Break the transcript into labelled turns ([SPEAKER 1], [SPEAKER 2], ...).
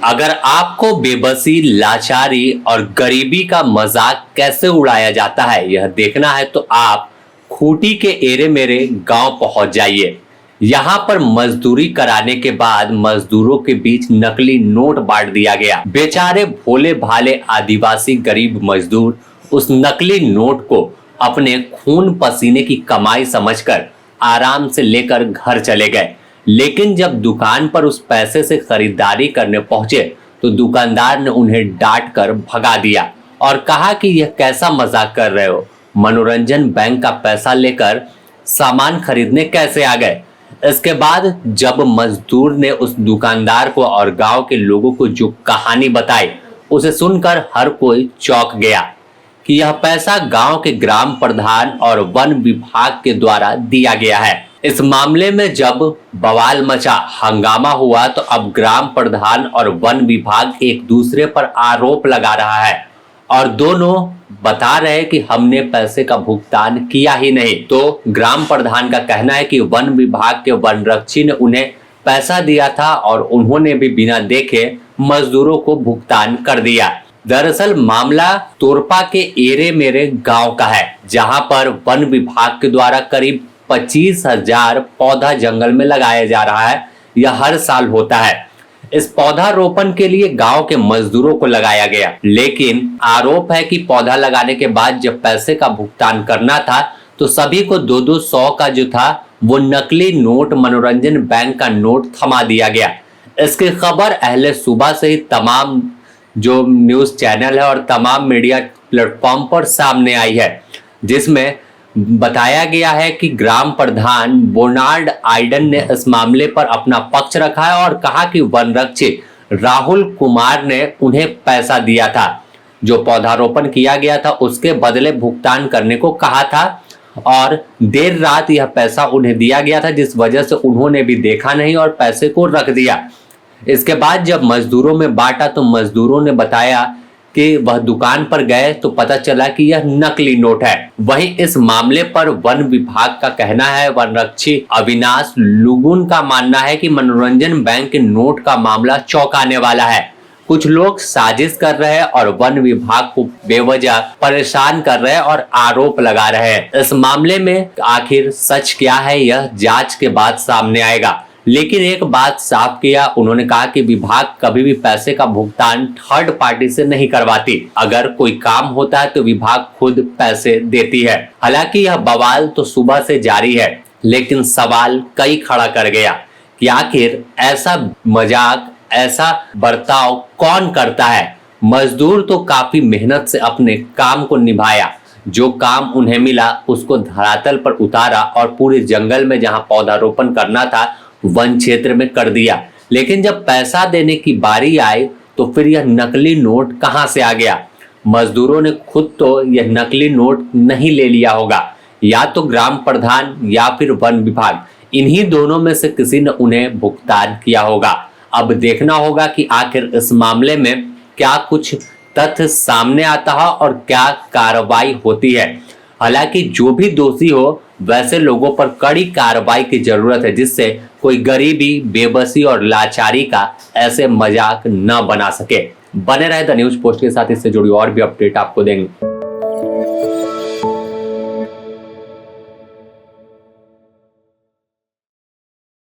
[SPEAKER 1] अगर आपको बेबसी, लाचारी और गरीबी का मजाक कैसे उड़ाया जाता है यह देखना है तो आप खूंटी के एरे मेरे गांव पहुंच जाइए। यहाँ पर मजदूरी कराने के बाद मजदूरों के बीच नकली नोट बांट दिया गया। बेचारे भोले भाले आदिवासी गरीब मजदूर उस नकली नोट को अपने खून पसीने की कमाई समझकर आराम से लेकर घर चले गए। लेकिन जब दुकान पर उस पैसे से खरीदारी करने पहुंचे तो दुकानदार ने उन्हें डांट कर भगा दिया और कहा कि यह कैसा मजाक कर रहे हो, मनोरंजन बैंक का पैसा लेकर सामान खरीदने कैसे आ गए। इसके बाद जब मजदूर ने उस दुकानदार को और गांव के लोगों को जो कहानी बताई उसे सुनकर हर कोई चौंक गया कि यह पैसा गांव के ग्राम प्रधान और वन विभाग के द्वारा दिया गया है। इस मामले में जब बवाल मचा, हंगामा हुआ तो अब ग्राम प्रधान और वन विभाग एक दूसरे पर आरोप लगा रहा है और दोनों बता रहे हैं कि हमने पैसे का भुगतान किया ही नहीं। तो ग्राम प्रधान का कहना है कि वन विभाग के वनरक्षी ने उन्हें पैसा दिया था और उन्होंने भी बिना देखे मजदूरों को भुगतान कर दिया। दरअसल मामला तोरपा के एरे मेरे गांव का है, जहां पर वन विभाग के द्वारा करीब 25,000 पौधा जंगल में लगाया जा रहा है। यह हर साल होता है। इस पौधारोपण के लिए गांव के मजदूरों को लगाया गया, लेकिन आरोप है कि पौधा लगाने के बाद जब पैसे का भुगतान करना था तो सभी को 200 का जो था वो नकली नोट मनोरंजन बैंक का नोट थमा दिया गया। इसकी खबर अहले सुबह से ही तमाम जो न्यूज चैनल है और तमाम मीडिया प्लेटफॉर्म पर सामने आई है, जिसमें बताया गया है कि ग्राम प्रधान बोनार्ड आइडन ने इस मामले पर अपना पक्ष रखा है और कहा कि वनरक्षी राहुल कुमार ने उन्हें पैसा दिया था, जो पौधारोपण किया गया था उसके बदले भुगतान करने को कहा था और देर रात यह पैसा उन्हें दिया गया था, जिस वजह से उन्होंने भी देखा नहीं और पैसे को रख दिया। इसके बाद जब मजदूरों में बांटा तो मजदूरों ने बताया कि वह दुकान पर गए तो पता चला कि यह नकली नोट है। वहीं इस मामले पर वन विभाग का कहना है, वनरक्षी अविनाश लुगुन का मानना है कि मनोरंजन बैंक के नोट का मामला चौंकाने वाला है। कुछ लोग साजिश कर रहे हैं और वन विभाग को बेवजह परेशान कर रहे हैं और आरोप लगा रहे हैं। इस मामले में आखिर सच क्या है यह जांच के बाद सामने आएगा। लेकिन एक बात साफ किया, उन्होंने कहा कि विभाग कभी भी पैसे का भुगतान थर्ड पार्टी से नहीं करवाती। अगर कोई काम होता है तो विभाग खुद पैसे देती है। हालांकि यह बवाल तो सुबह से जारी है, लेकिन सवाल कई खड़ा कर गया कि आखिर ऐसा मजाक, ऐसा बर्ताव कौन करता है। मजदूर तो काफी मेहनत से अपने काम को निभाया, जो काम उन्हें मिला उसको धरातल पर उतारा और पूरे जंगल में जहां पौधारोपण करना था वन क्षेत्र में कर दिया। लेकिन जब पैसा देने की बारी आई तो फिर यह नकली नोट कहां से आ गया। मजदूरों ने खुद तो यह नकली नोट नहीं ले लिया होगा, या तो ग्राम प्रधान या फिर वन विभाग, इन्हीं दोनों में से किसी ने उन्हें भुगतान किया होगा। अब देखना होगा कि आखिर इस मामले में क्या कुछ तथ्य सामने आता है और क्या कार्रवाई होती है। हालांकि जो भी दोषी हो वैसे लोगों पर कड़ी कार्रवाई की जरूरत है, जिससे कोई गरीबी, बेबसी और लाचारी का ऐसे मजाक न बना सके। बने रहे द न्यूज पोस्ट के साथ, इससे जुड़ी और भी अपडेट आपको देंगे।